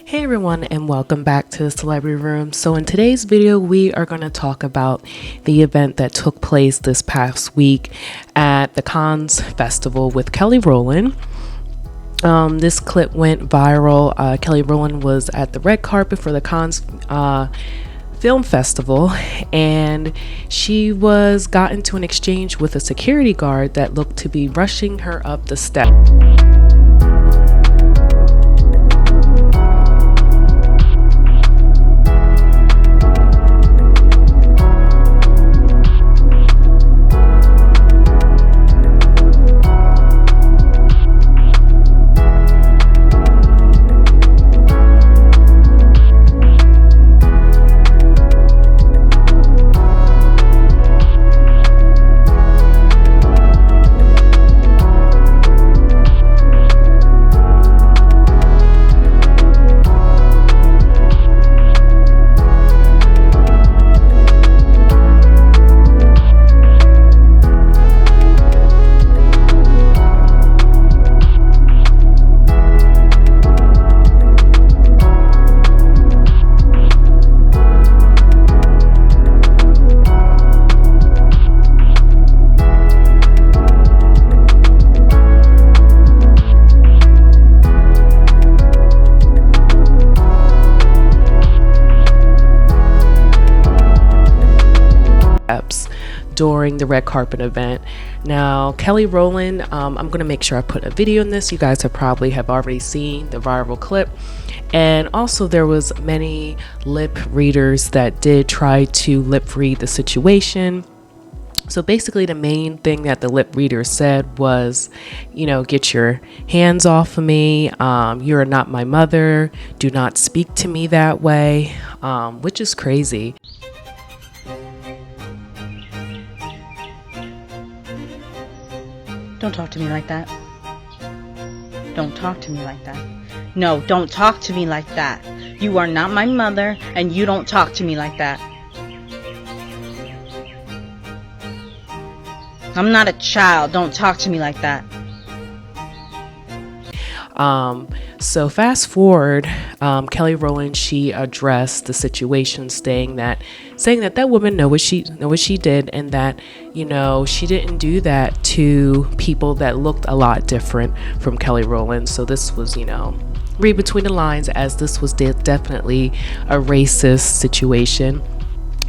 Hey everyone, and welcome back to the Celebrity Room. So in today's video, we are going to talk about the event that took place this past week at the Cannes Festival with Kelly Rowland. This clip went viral. Kelly Rowland was at the red carpet for the Cannes Film Festival, and she got into an exchange with a security guard that looked to be rushing her up the steps. During the red carpet event. Now, Kelly Rowland, I'm going to make sure I put a video in this. You guys have already seen the viral clip. And also there was many lip readers that did try to lip read the situation. So basically the main thing that the lip reader said was, get your hands off of me. You're not my mother. Do not speak to me that way, which is crazy. Don't talk to me like that. Don't talk to me like that. No, don't talk to me like that. You are not my mother, and you don't talk to me like that. I'm not a child. Don't talk to me like that. So fast forward, Kelly Rowland, she addressed the situation, saying that that woman know what she did, and that she didn't do that to people that looked a lot different from Kelly Rowland. So this was read between the lines, as this was definitely a racist situation.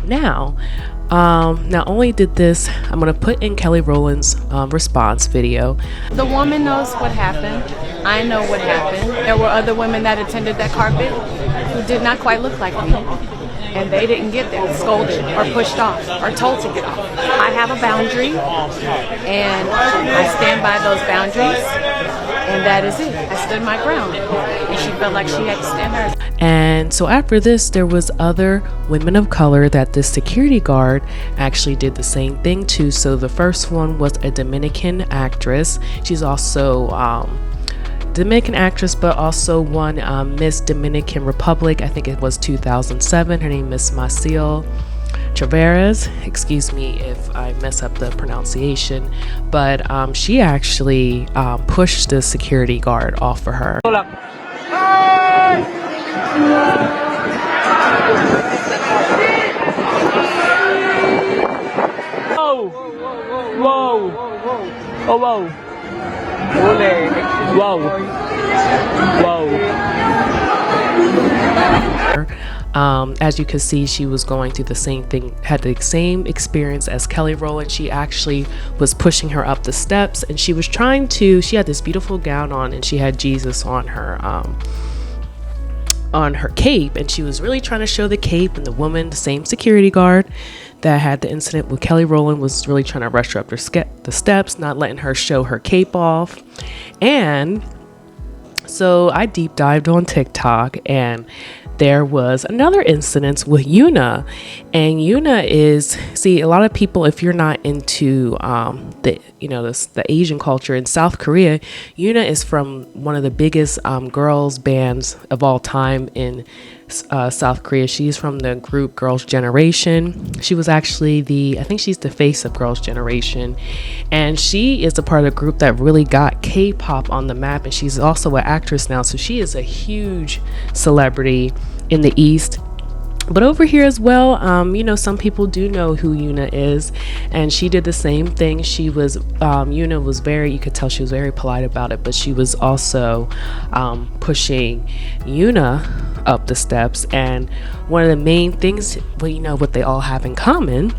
Now, not only did this, I'm going to put in Kelly Rowland's response video. The woman knows what happened. I know what happened. There were other women that attended that carpet who did not quite look like me. And they didn't get there scolded or pushed off or told to get off. I have a boundary, and I stand by those boundaries, and that is it. I stood my ground, and she felt like she had to stand hers. And so after this, there was other women of color that this security guard actually did the same thing to. So the first one was a Dominican actress. She's also Dominican actress, but also won Miss Dominican Republic. I think it was 2007. Her name is Massiel Taveras. Excuse me if I mess up the pronunciation, but she actually pushed the security guard off of her. Whoa! Whoa! Oh, whoa! Whoa! Whoa! As you can see, she was going through the same thing, had the same experience as Kelly Rowland. She actually was pushing her up the steps, and she had this beautiful gown on, and she had Jesus on her cape, and she was really trying to show the cape, and the same security guard that had the incident with Kelly Rowland, was really trying to rush her up the steps, not letting her show her cape off. And so I deep dived on TikTok, and there was another incident with Yuna. And Yuna is, a lot of people, if you're not into the Asian culture in South Korea, Yuna is from one of the biggest girls bands of all time in South Korea. She's from the group Girls' Generation. She was actually I think she's the face of Girls' Generation. And she is a part of the group that really got K-pop on the map. And she's also an actress now. So she is a huge celebrity in the East. But over here as well, some people do know who Yuna is, and she did the same thing. She was, Yuna was you could tell she was very polite about it, but she was also pushing Yuna up the steps. And one of the main things, what they all have in common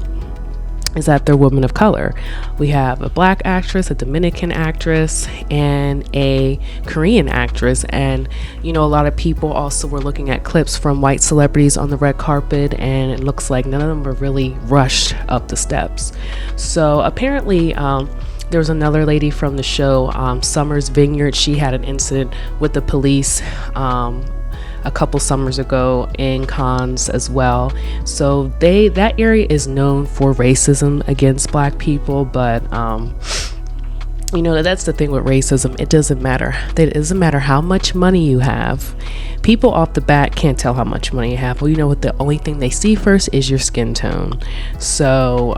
is that they're women of color. We have a black actress, a Dominican actress, and a Korean actress. And a lot of people also were looking at clips from white celebrities on the red carpet, and it looks like none of them were really rushed up the steps. So apparently there was another lady from the show, Summer's Vineyard. She had an incident with the police a couple summers ago in Cannes as well. So that area is known for racism against black people, but that's the thing with racism. It doesn't matter. It doesn't matter how much money you have. People off the bat can't tell how much money you have. Well, what the only thing they see first is your skin tone. So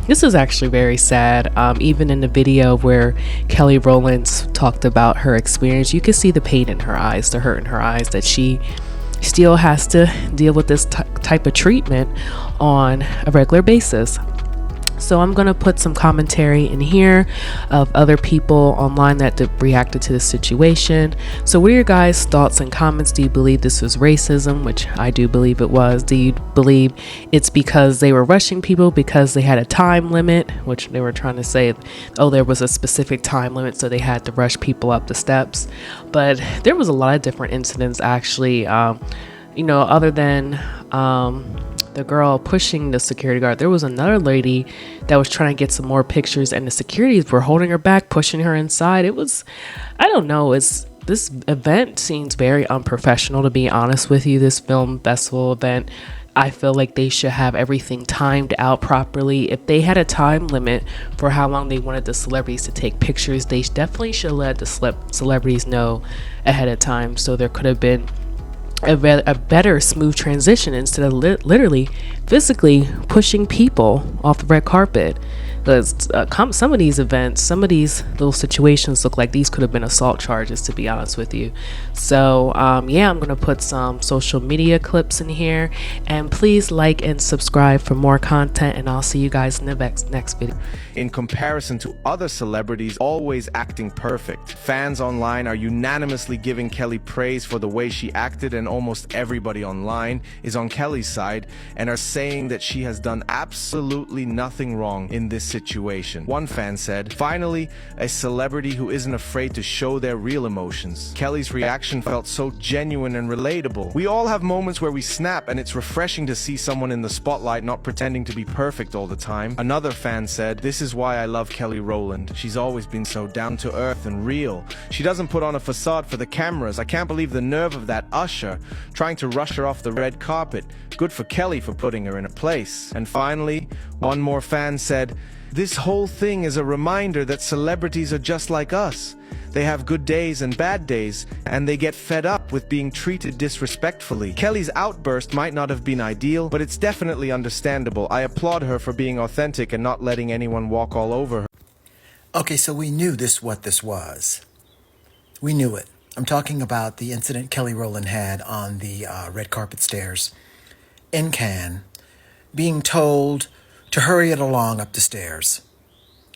this is actually very sad. Even in the video where Kelly Rowland talked about her experience, you can see the pain in her eyes, the hurt in her eyes, that she still has to deal with this type of treatment on a regular basis. So I'm going to put some commentary in here of other people online that reacted to this situation. So what are your guys' thoughts and comments? Do you believe this was racism, which I do believe it was? Do you believe it's because they were rushing people because they had a time limit, which they were trying to say, there was a specific time limit, so they had to rush people up the steps? But there was a lot of different incidents actually, other than the girl pushing the security guard. There was another lady that was trying to get some more pictures, and the securities were holding her back, pushing her inside. It was, I don't know, this event seems very unprofessional, to be honest with you. This film festival event, I feel like they should have everything timed out properly. If they had a time limit for how long they wanted the celebrities to take pictures, they definitely should let the celebrities know ahead of time, so there could have been a better smooth transition instead of literally physically pushing people off the red carpet. Because some of these events, some of these little situations look like these could have been assault charges, to be honest with you. So I'm going to put some social media clips in here, and please like and subscribe for more content, and I'll see you guys in the next video. In comparison to other celebrities always acting perfect, fans online are unanimously giving Kelly praise for the way she acted, and almost everybody online is on Kelly's side and are saying that she has done absolutely nothing wrong in this situation. One fan said, "Finally, a celebrity who isn't afraid to show their real emotions." Kelly's reaction felt so genuine and relatable. We all have moments where we snap, and it's refreshing to see someone in the spotlight not pretending to be perfect all the time. Another fan said, "This is why I love Kelly Rowland. She's always been so down to earth and real. She doesn't put on a facade for the cameras. I can't believe the nerve of that usher trying to rush her off the red carpet. Good for Kelly for putting her in her place." And finally, one more fan said, "This whole thing is a reminder that celebrities are just like us. They have good days and bad days, and they get fed up with being treated disrespectfully." Kelly's outburst might not have been ideal, but it's definitely understandable. I applaud her for being authentic and not letting anyone walk all over her. Okay, so we knew what this was. We knew it. I'm talking about the incident Kelly Rowland had on the red carpet stairs in Cannes, being told to hurry it along up the stairs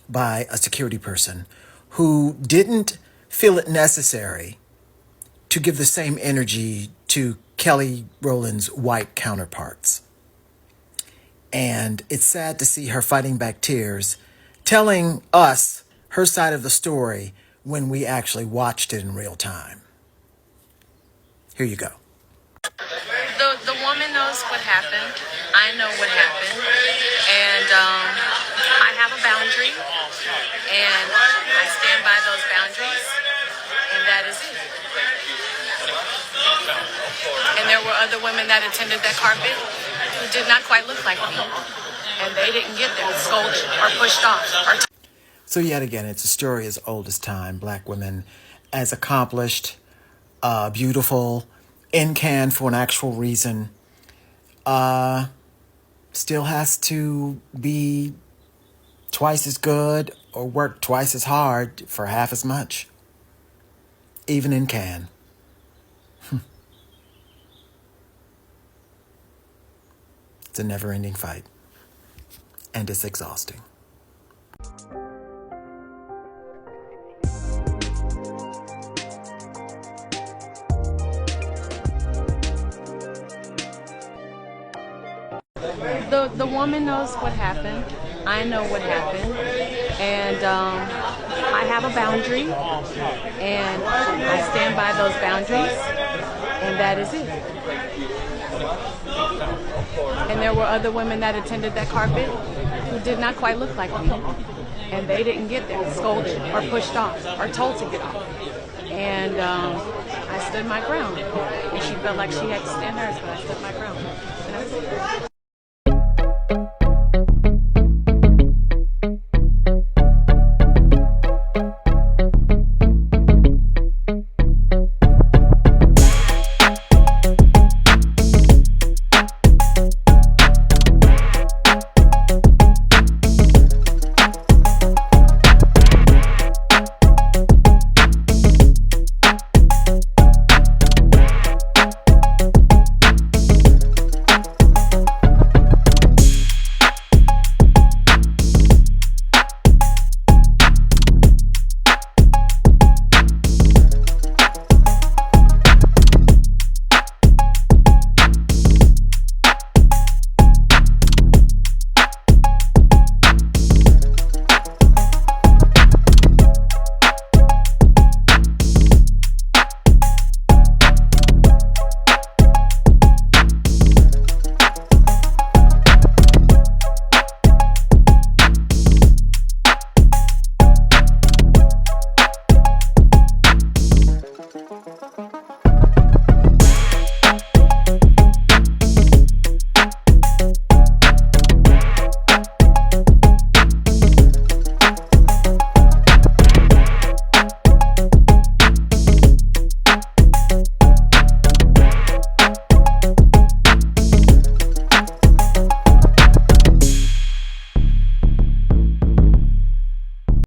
by a security person who didn't feel it necessary to give the same energy to Kelly Rowland's white counterparts. And it's sad to see her fighting back tears, telling us her side of the story when we actually watched it in real time. Here you go. The woman knows what happened. I know what happened. And I have a boundary. And I stand by those boundaries. And that is it. And there were other women that attended that carpet who did not quite look like me. And they didn't get there scolded or pushed off. So yet again, it's a story as old as time. Black women as accomplished, beautiful, in Cannes for an actual reason still has to be twice as good or work twice as hard for half as much, even in Cannes. It's a never-ending fight, and it's exhausting. The woman knows what happened. I know what happened. And I have a boundary. And I stand by those boundaries. And that is it. And there were other women that attended that carpet who did not quite look like me. And they didn't get there scolded or pushed off or told to get off. And I stood my ground. And she felt like she had to stand hers, but I stood my ground. And that's it.